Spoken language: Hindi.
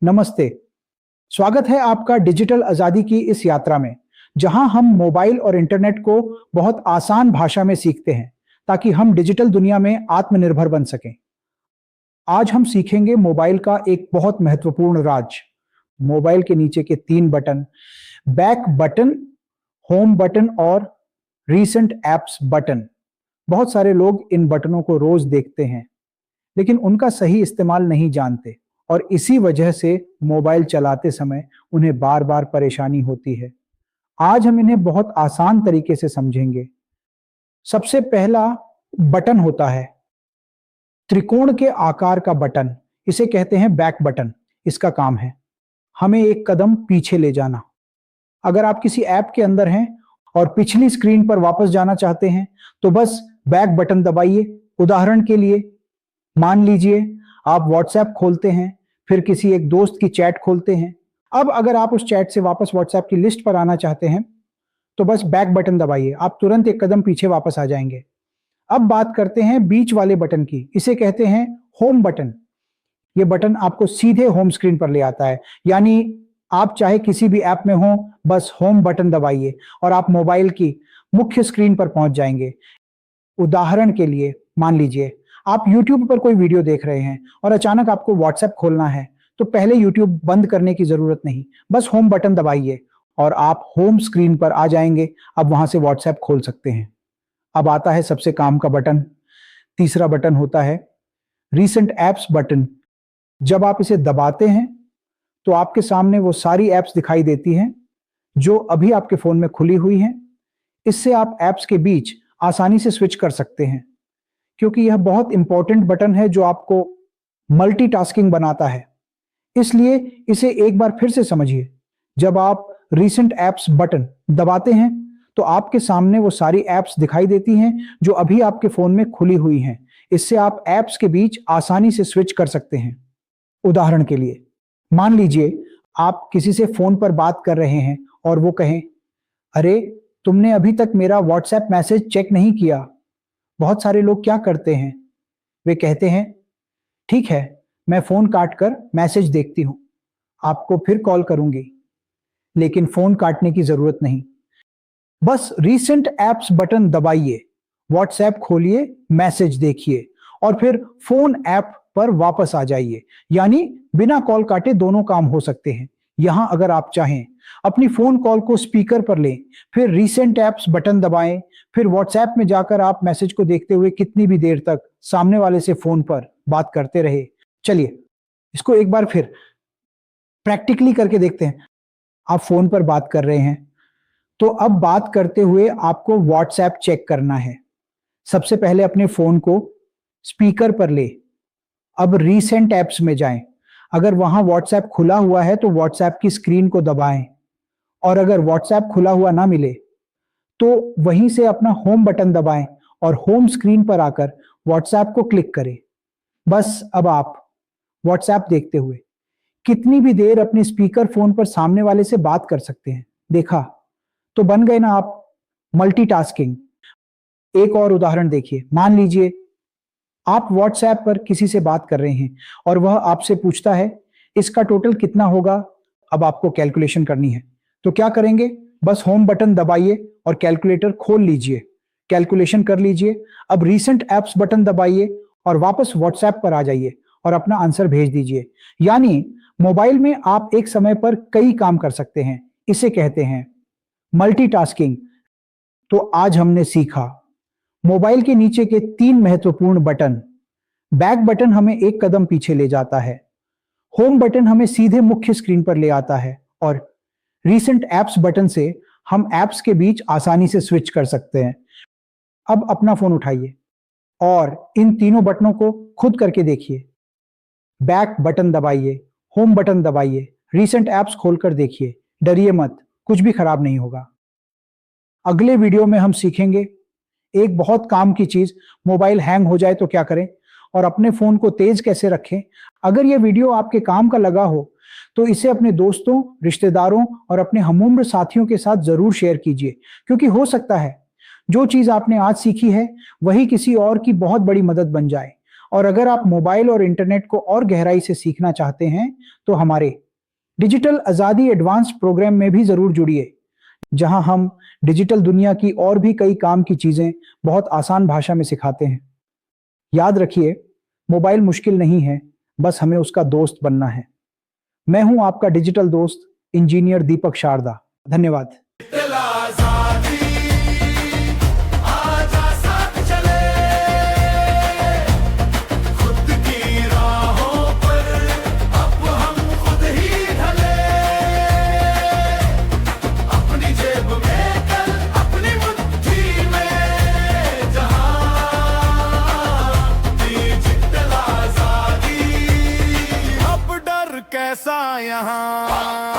नमस्ते। स्वागत है आपका डिजिटल आजादी की इस यात्रा में, जहां हम मोबाइल और इंटरनेट को बहुत आसान भाषा में सीखते हैं ताकि हम डिजिटल दुनिया में आत्मनिर्भर बन सकें। आज हम सीखेंगे मोबाइल का एक बहुत महत्वपूर्ण राज। मोबाइल के नीचे के 3 button, back button, home button और रीसेंट एप्स बटन। बहुत सारे लोग इन बटनों को रोज देखते हैं, लेकिन उनका सही इस्तेमाल नहीं जानते और इसी वजह से मोबाइल चलाते समय उन्हें बार-बार परेशानी होती है। आज हम इन्हें बहुत आसान तरीके से समझेंगे। सबसे पहला बटन होता है त्रिकोण के आकार का बटन, इसे कहते हैं बैक बटन। इसका काम है हमें एक कदम पीछे ले जाना। अगर आप किसी ऐप के अंदर हैं और पिछली स्क्रीन पर वापस जाना चाहते हैं, तो बस बैक बटन दबाइए। उदाहरण के लिए मान लीजिए आप व्हाट्सएप खोलते हैं, फिर किसी एक दोस्त की चैट खोलते हैं। अब अगर आप उस चैट से वापस व्हाट्सएप की लिस्ट पर आना चाहते हैं, तो बस बैक बटन दबाइए। आप तुरंत एक कदम पीछे वापस आ जाएंगे। अब बात करते हैं बीच वाले बटन की, इसे कहते हैं होम बटन। ये बटन आपको सीधे होम स्क्रीन पर ले आता है, यानी आप चाहे किसी भी ऐप में हो, बस होम बटन दबाइए और आप मोबाइल की मुख्य स्क्रीन पर पहुंच जाएंगे। उदाहरण के लिए मान लीजिए आप YouTube पर कोई वीडियो देख रहे हैं और अचानक आपको WhatsApp खोलना है, तो पहले YouTube बंद करने की जरूरत नहीं, बस होम बटन दबाइए और आप होम स्क्रीन पर आ जाएंगे। अब वहां से WhatsApp खोल सकते हैं। अब आता है सबसे काम का बटन, तीसरा बटन होता है रीसेंट एप्स बटन। जब आप इसे दबाते हैं तो आपके सामने वो सारी एप्स दिखाई देती हैं जो अभी आपके फोन में खुली हुई हैं। इससे आप एप्स के बीच आसानी से स्विच कर सकते हैं, क्योंकि यह बहुत इंपॉर्टेंट बटन है जो आपको मल्टीटास्किंग बनाता है। इसलिए इसे एक बार फिर से समझिए। जब आप रीसेंट एप्स बटन दबाते हैं तो आपके सामने वो सारी एप्स दिखाई देती हैं जो अभी आपके फोन में खुली हुई हैं। इससे आप एप्स के बीच आसानी से स्विच कर सकते हैं। उदाहरण के लिए मान लीजिए आप किसी से फोन पर बात कर रहे हैं और वो कहें, अरे तुमने अभी तक मेरा व्हाट्सएप मैसेज चेक नहीं किया। बहुत सारे लोग क्या करते हैं, वे कहते हैं ठीक है, मैं फोन काट कर मैसेज देखती हूं, आपको फिर कॉल करूंगी। लेकिन फोन काटने की जरूरत नहीं, बस रीसेंट एप्स बटन दबाइए, व्हाट्सएप खोलिए, मैसेज देखिए और फिर फोन ऐप पर वापस आ जाइए। यानी बिना कॉल काटे दोनों काम हो सकते हैं। यहां अगर आप चाहें अपनी फोन कॉल को स्पीकर पर लें, फिर रीसेंट एप्स बटन दबाएं, फिर व्हाट्सएप में जाकर आप मैसेज को देखते हुए कितनी भी देर तक सामने वाले से फोन पर बात करते रहे। चलिए इसको एक बार फिर प्रैक्टिकली करके देखते हैं। आप फोन पर बात कर रहे हैं, तो अब बात करते हुए आपको व्हाट्सएप चेक करना है। सबसे पहले अपने फोन को स्पीकर पर ले, अब रीसेंट एप्स में जाएं। अगर वहां व्हाट्सएप खुला हुआ है तो व्हाट्सएप की स्क्रीन को दबाएं, और अगर व्हाट्सएप खुला हुआ ना मिले तो वहीं से अपना होम बटन दबाएं और होम स्क्रीन पर आकर व्हाट्सएप को क्लिक करें। बस अब आप व्हाट्सएप देखते हुए कितनी भी देर अपने स्पीकर फोन पर सामने वाले से बात कर सकते हैं। देखा तो बन गए ना आप मल्टीटास्किंग। एक और उदाहरण देखिए, मान लीजिए आप व्हाट्सएप पर किसी से बात कर रहे हैं और वह आपसे पूछता है इसका टोटल कितना होगा। अब आपको कैलकुलेशन करनी है, तो क्या करेंगे, बस होम बटन दबाइए और कैलकुलेटर खोल लीजिए, कैलकुलेशन कर लीजिए। अब रीसेंट एप्स बटन दबाइए और वापस व्हाट्सएप पर आ जाइए और अपना आंसर भेज दीजिए। यानी मोबाइल में आप एक समय पर कई काम कर सकते हैं। इसे कहते हैं मल्टीटास्किंग। तो आज हमने सीखा मोबाइल के नीचे के 3 महत्वपूर्ण बटन। बैक बटन हमें एक कदम पीछे ले जाता है, होम बटन हमें सीधे मुख्य स्क्रीन पर ले आता है और रीसेंट एप्स बटन से हम एप्स के बीच आसानी से स्विच कर सकते हैं। अब अपना फोन उठाइए और इन तीनों बटनों को खुद करके देखिए। बैक बटन दबाइए, होम बटन दबाइए, रीसेंट एप्स खोलकर देखिए। डरिए मत, कुछ भी खराब नहीं होगा। अगले वीडियो में हम सीखेंगे एक बहुत काम की चीज, मोबाइल हैंग हो जाए तो क्या करें और अपने फोन को तेज कैसे रखें। अगर यह वीडियो आपके काम का लगा हो तो इसे अपने दोस्तों, रिश्तेदारों और अपने हमउम्र साथियों के साथ जरूर शेयर कीजिए, क्योंकि हो सकता है जो चीज आपने आज सीखी है वही किसी और की बहुत बड़ी मदद बन जाए। और अगर आप मोबाइल और इंटरनेट को और गहराई से सीखना चाहते हैं तो हमारे डिजिटल आजादी एडवांस्ड प्रोग्राम में भी जरूर जुड़िए, जहां हम डिजिटल दुनिया की और भी कई काम की चीजें बहुत आसान भाषा में सिखाते हैं। याद रखिए, मोबाइल मुश्किल नहीं है, बस हमें उसका दोस्त बनना है। मैं हूं आपका डिजिटल दोस्त इंजीनियर दीपक शारदा। धन्यवाद। कैसा यहाँ